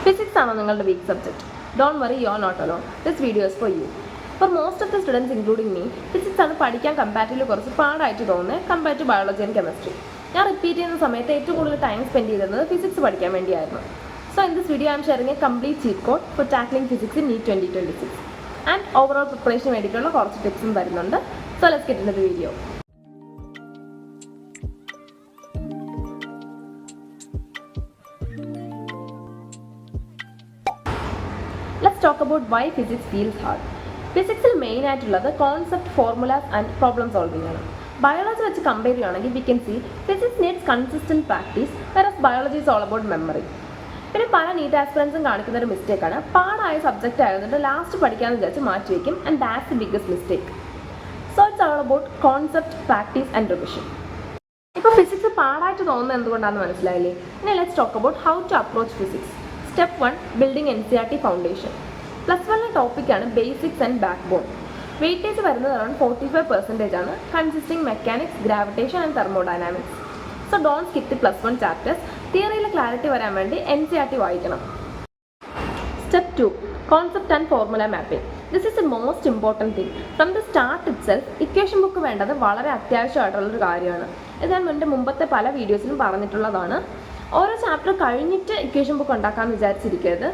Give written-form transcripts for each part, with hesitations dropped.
Physics ആണ് നിങ്ങളുടെ weak subject. Don't worry, you are not alone. This video is for you. For most of the students, including me, physics ആണ് പഠിക്കാൻ comparatively കുറച്ച് പാടായിട്ട് തോന്നുന്നത് compared two biology and chemistry. ഞാൻ repeat ചെയ്യുന്ന സമയത്ത് ഏറ്റവും കൂടുതൽ ടൈം സ്പെൻഡ് ചെയ്തിരുന്നത് ഫിസിക്സ് പഠിക്കാൻ വേണ്ടിയായിരുന്നു. So in this video, I am sharing a complete cheat code for tackling physics in NEET 2026. And overall preparation വേണ്ടിയിട്ടുള്ള കുറച്ച് ടിപ്സും തരുന്നുണ്ട്. So let's get into the video. Let's talk about why physics feels hard. Physics is main ആയിട്ടുള്ളത് concept, formulas and problem solving ആണ്. Biology വെച്ച് compare ചെയ്യുകയാണെങ്കിൽ we can see physics needs consistent practice, whereas biology is all about memory. പിന്നെ പല NEET ആസ്പിറൻസും കാണിക്കുന്ന ഒരു മിസ്റ്റേക്കാണ് പാടായ subject ആയതുകൊണ്ട് last പഠിക്കാമെന്ന് വിചാരിച്ച് മാറ്റി വയ്ക്കും and that's the biggest mistake. So it's all about concept, practice and revision. ഇപ്പോൾ ഫിസിക്സ് പാടായിട്ട് തോന്നുന്നത് എന്തുകൊണ്ടാണെന്ന് മനസ്സിലായില്ലേ? ഇനി let's talk about how to approach physics. Step 1, building NCERT foundation. +1 ടോപ്പിക്കാണ് basics and backbone. Weightage വരുന്നത് അറൗണ്ട് 45% ആണ്, consisting mechanics, gravitation and thermodynamics. So don't skip the +1 chapters. തിയറിയിൽ ക്ലാരിറ്റി വരാൻ വേണ്ടി NCERT വായിക്കണം. Step 2, concept and formula mapping. This is the most important thing. From the start itself equation book വേണ്ടത് വളരെ അത്യാവശ്യമായിട്ടുള്ളൊരു കാര്യമാണ്. ഇത് ഞാൻ എൻ്റെ മുമ്പത്തെ പല വീഡിയോസിലും പറഞ്ഞിട്ടുള്ളതാണ്. ഓരോ ചാപ്റ്റർ കഴിഞ്ഞിട്ട് ഇക്വേഷൻ ബുക്ക് ഉണ്ടാക്കാമെന്ന് വിചാരിച്ചിരിക്കരുത്.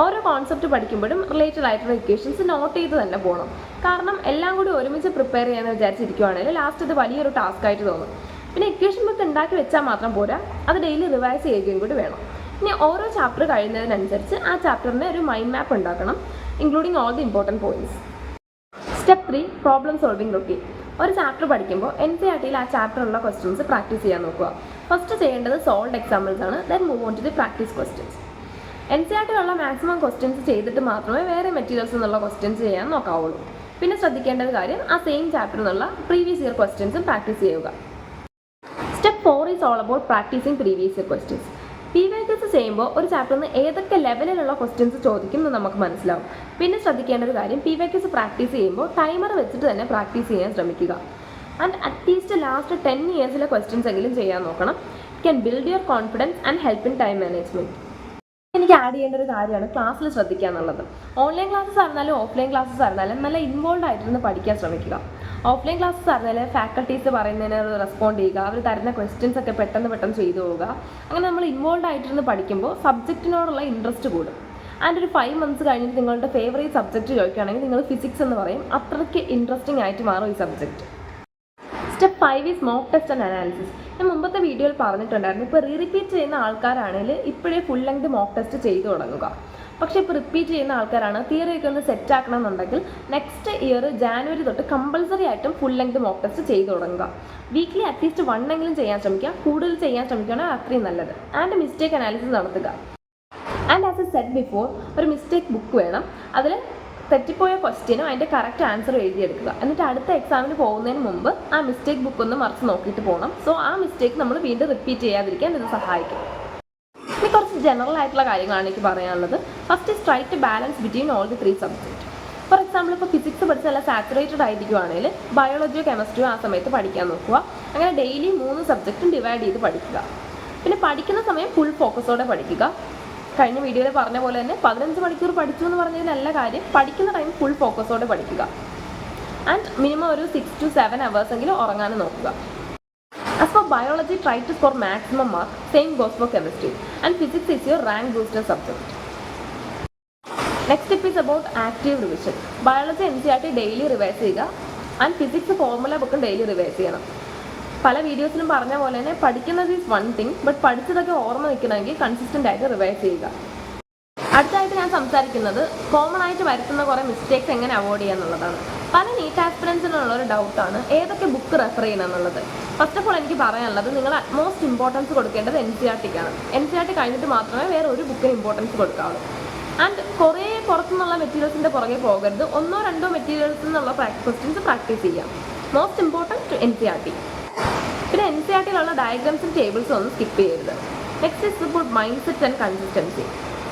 ഓരോ കോൺസെപ്റ്റ് പഠിക്കുമ്പോഴും റിലേറ്റഡ് ആയിട്ടുള്ള ഇക്വേഷൻസ് നോട്ട് ചെയ്ത് തന്നെ പോകണം. കാരണം എല്ലാം കൂടി ഒരുമിച്ച് പ്രിപ്പയർ ചെയ്യാമെന്ന് വിചാരിച്ചിരിക്കുവാണെങ്കിൽ ലാസ്റ്റ് ഇത് വലിയൊരു ടാസ്ക് ആയിട്ട് തോന്നും. പിന്നെ ഇക്വേഷൻ ബുക്ക് ഉണ്ടാക്കി വെച്ചാൽ മാത്രം പോരാ, അത് ഡെയിലി റിവൈസ് ചെയ്യുകയും കൂടി വേണം. ഇനി ഓരോ ചാപ്റ്റർ കഴിയുന്നതിനനുസരിച്ച് ആ ചാപ്റ്ററിന് ഒരു മൈൻഡ് മാപ്പ് ഉണ്ടാക്കണം, including all the important points. Step 3, problem solving routine. ഒരു ചാപ്റ്റർ പഠിക്കുമ്പോൾ NCERTയിൽ ആ ചാപ്റ്ററിലുള്ള ക്വസ്റ്റ്യൻസ് പ്രാക്ടീസ് ചെയ്യാൻ നോക്കുക. ഫസ്റ്റ് ചെയ്യേണ്ടത് സോൾവ്ഡ് എക്സാമ്പിൾസ് ആണ്, then move on to the practice questions. NCERTയിലുള്ള മാക്സിമം ക്വസ്റ്റ്യൻസ് ചെയ്തിട്ട് മാത്രമേ വേറെ മെറ്റീരിയൽസ് എന്നുള്ള ക്വസ്റ്റ്യൻസ് ചെയ്യാൻ നോക്കാവുള്ളൂ. പിന്നെ ശ്രദ്ധിക്കേണ്ട ഒരു കാര്യം, ആ സെയിം ചാപ്റ്ററിൽ നിന്നുള്ള പ്രീവിയസ് ഇയർ ക്വസ്റ്റ്യൻസും പ്രാക്ടീസ് ചെയ്യുക. Step 4 is all about practising previous year questions. PYQs ചെയ്യുമ്പോൾ ഒരു ചാപ്റ്ററിൽ നിന്ന് ഏതൊക്കെ ലെവലിലുള്ള ക്വസ്റ്റ്യൻസ് ചോദിക്കും എന്ന് നമുക്ക് മനസ്സിലാവും. പിന്നെ ശ്രദ്ധിക്കേണ്ട ഒരു കാര്യം, PYQs പ്രാക്ടീസ് ചെയ്യുമ്പോൾ ടൈമർ വെച്ചിട്ട് തന്നെ പ്രാക്ടീസ് ചെയ്യാൻ ശ്രമിക്കുക. ആൻഡ് അറ്റ്ലീസ്റ്റ് ലാസ്റ്റ് 10 ഇയേഴ്സിലെ ക്വസ്റ്റ്യൻസ് എങ്കിലും ചെയ്യാൻ നോക്കണം. It can build your confidence and help in time management. എനിക്ക് ആഡ് ചെയ്യേണ്ട ഒരു കാര്യമാണ് ക്ലാസ്സിൽ ശ്രദ്ധിക്കുക എന്നുള്ളത്. ഓൺലൈൻ ക്ലാസ്സസ് ആയിരുന്നാലും ഓഫ്ലൈൻ ക്ലാസ്സസ് ആയിരുന്നാലും നല്ല ഇൻവോൾവ് ആയിട്ടിരുന്ന് പഠിക്കാൻ ശ്രമിക്കുക. ഓഫ്ലൈൻ ക്ലാസ്സസ് ആയിരുന്നാലും ഫാക്കൽറ്റീസ് പറയുന്നതിന് റെസ്പോണ്ട് ചെയ്യുക, അവർ തരുന്ന ക്വസ്റ്റ്യൻസ് ഒക്കെ പെട്ടെന്ന് ചെയ്തു പോവുക. അങ്ങനെ നമ്മൾ ഇൻവോൾവ് ആയിട്ടിരുന്ന് പഠിക്കുമ്പോൾ സബ്ജക്റ്റിനോടുള്ള ഇൻട്രസ്റ്റ് കൂടും. ആൻഡ് ഒരു 5 months കഴിഞ്ഞിട്ട് നിങ്ങളുടെ ഫേവറേറ്റ് സബ്ജക്റ്റ് ചോദിക്കുകയാണെങ്കിൽ നിങ്ങൾ ഫിസിക്സ് എന്ന് പറയും. അത്രയ്ക്ക് ഇൻട്രസ്റ്റിംഗ് ആയിട്ട് മാറും ഈ subject. Step 5 is mock test and analysis. ഞാൻ മുമ്പത്തെ വീഡിയോയിൽ പറഞ്ഞിട്ടുണ്ടായിരുന്നു, ഇപ്പോൾ റിപ്പീറ്റ് ചെയ്യുന്ന ആൾക്കാരാണെങ്കിൽ ഇപ്പോഴേ ഫുൾ ലെങ്ത് മോക്ക് ടെസ്റ്റ് ചെയ്തു തുടങ്ങുക. പക്ഷേ ഇപ്പോൾ റിപ്പീറ്റ് ചെയ്യുന്ന ആൾക്കാരാണ് തിയറിയൊക്കെ ഒന്ന് സെറ്റ് ആക്കണം എന്നുണ്ടെങ്കിൽ നെക്സ്റ്റ് ഇയർ ജാനുവരി തൊട്ട് കമ്പൾസറി ആയിട്ടും ഫുൾ ലെങ്ത് മോക്ക് ടെസ്റ്റ് ചെയ്തു തുടങ്ങുക. വീക്ക്ലി അറ്റ്ലീസ്റ്റ് 1 എങ്കിലും ചെയ്യാൻ ശ്രമിക്കുക. കൂടുതൽ ചെയ്യാൻ ശ്രമിക്കുകയാണെങ്കിൽ അത്രയും നല്ലത്. ആൻഡ് മിസ്റ്റേക്ക് അനാലിസിസ് നടത്തുക. And as A set before, ഒരു മിസ്റ്റേക്ക് ബുക്ക് വേണം. അതിൽ തെറ്റിപ്പോയ ക്വസ്റ്റ്യനും അതിൻ്റെ കറക്റ്റ് ആൻസർ എഴുതിയെടുക്കുക. എന്നിട്ട് അടുത്ത എക്സാമിന് പോകുന്നതിന് മുമ്പ് ആ മിസ്റ്റേക്ക് ബുക്ക് ഒന്ന് മറിച്ച് നോക്കിയിട്ട് പോകണം. സോ ആ മിസ്റ്റേക്ക് നമ്മൾ വീണ്ടും റിപ്പീറ്റ് ചെയ്യാതിരിക്കാൻ ഇത് സഹായിക്കും. ഇനി കുറച്ച് ജനറൽ ആയിട്ടുള്ള കാര്യങ്ങളാണ് എനിക്ക് പറയാനുള്ളത്. First is try to balance between all the 3 subject. For example, ഇപ്പോൾ ഫിസിക്സ് പഠിച്ച് നല്ല സാച്ചുറേറ്റഡ് ആയിരിക്കുവാണെങ്കിൽ ബയോളജിയോ കെമിസ്ട്രിയോ ആ സമയത്ത് പഠിക്കാൻ നോക്കുക. അങ്ങനെ ഡെയിലി 3 സബ്ജക്റ്റും ഡിവൈഡ് ചെയ്ത് പഠിക്കുക. പിന്നെ പഠിക്കുന്ന സമയം ഫുൾ ഫോക്കസോടെ പഠിക്കുക. കഴിഞ്ഞ വീഡിയോയിൽ പറഞ്ഞ പോലെ തന്നെ 15 മണിക്കൂർ പഠിച്ചു എന്ന് പറഞ്ഞതിൽ നല്ല കാര്യം, പഠിക്കുന്ന ടൈം ഫുൾ ഫോക്കസോടെ പഠിക്കുക. ആൻഡ് മിനിമം ഒരു 6 to 7 hours എങ്കിലും ഉറങ്ങാനും നോക്കുക. As for biology, try to score maximum mark. Same goes for chemistry. And physics is your rank booster subject. Next tip is about active revision. Biology NCERT daily revise ചെയ്യുക. And physics formula book daily revise ചെയ്യണം. പല വീഡിയോസിലും പറഞ്ഞ പോലെ തന്നെ പഠിക്കുന്നത് is one thing, but പഠിച്ചതൊക്കെ ഓർമ്മ നിൽക്കണമെങ്കിൽ കൺസിസ്റ്റൻ്റ് ആയിട്ട് റിവൈസ് ചെയ്യുക. അടുത്തായിട്ട് ഞാൻ സംസാരിക്കുന്നത് കോമൺ ആയിട്ട് വരുത്തുന്ന കുറേ മിസ്റ്റേക്സ് എങ്ങനെ അവോയ്ഡ് ചെയ്യുക എന്നുള്ളതാണ്. പല നീറ്റ് ആസ്പിറൻസിനുള്ളൊരു ഡൗട്ടാണ് ഏതൊക്കെ ബുക്ക് റെഫർ ചെയ്യണം എന്നുള്ളത്. ഫസ്റ്റ് ഓഫ് ഓൾ എനിക്ക് പറയാനുള്ളത്, നിങ്ങൾ അറ്റ്മോസ്റ്റ് ഇമ്പോർട്ടൻസ് കൊടുക്കേണ്ടത് NCERTക്കാണ്. NCERT കഴിഞ്ഞിട്ട് മാത്രമേ വേറെ ഒരു ബുക്കിന് ഇമ്പോർട്ടൻസ് കൊടുക്കാവുള്ളൂ. ആൻഡ് കുറേ പുറത്തുനിന്നുള്ള മെറ്റീരിയൽസിൻ്റെ പുറകെ പോകരുത്. 1-2 മെറ്റീരിയൽസിൽ നിന്നുള്ള ക്വസ്റ്റ്യൻസ് പ്രാക്ടീസ് ചെയ്യാം. Most important to NCERT. പിന്നെ NCERTയിലുള്ള ഡയഗ്രാംസും ടേബിൾസും ഒന്നും സ്കിപ്പ് ചെയ്യരുത്. Next is about mindset and consistency.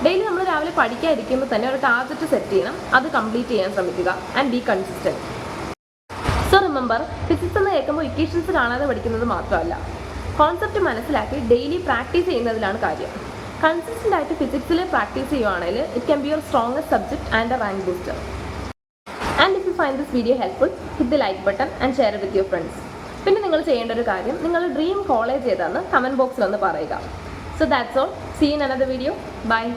Daily നമ്മൾ രാവിലെ പഠിക്കാതിരിക്കുമ്പോൾ തന്നെ ഒരു ടാർഗറ്റ് സെറ്റ് ചെയ്യണം, അത് കംപ്ലീറ്റ് ചെയ്യാൻ ശ്രമിക്കുക. And B consistent. So remember, physics എന്ന് കേൾക്കുമ്പോൾ ഇക്വേഷൻസ് കാണാതെ പഠിക്കുന്നത് മാത്രമല്ല, കോൺസെപ്റ്റ് മനസ്സിലാക്കി ഡെയിലി പ്രാക്ടീസ് ചെയ്യുന്നതിലാണ് കാര്യം. കൺസിസ്റ്റൻ്റ് ആയിട്ട് ഫിസിക്സിൽ പ്രാക്ടീസ് ചെയ്യുവാണെങ്കിൽ it can be your strongest subject and A rank booster. And if you find this video helpful, hit the like button and share with your friends. പിന്നെ നിങ്ങൾ ചെയ്യേണ്ട ഒരു കാര്യം, നിങ്ങളുടെ ഡ്രീം കോളേജ് ഏതാണെന്ന് കമൻറ്റ് ബോക്സിൽ ഒന്ന് പറയുക. So that's all. See you in another video. Bye.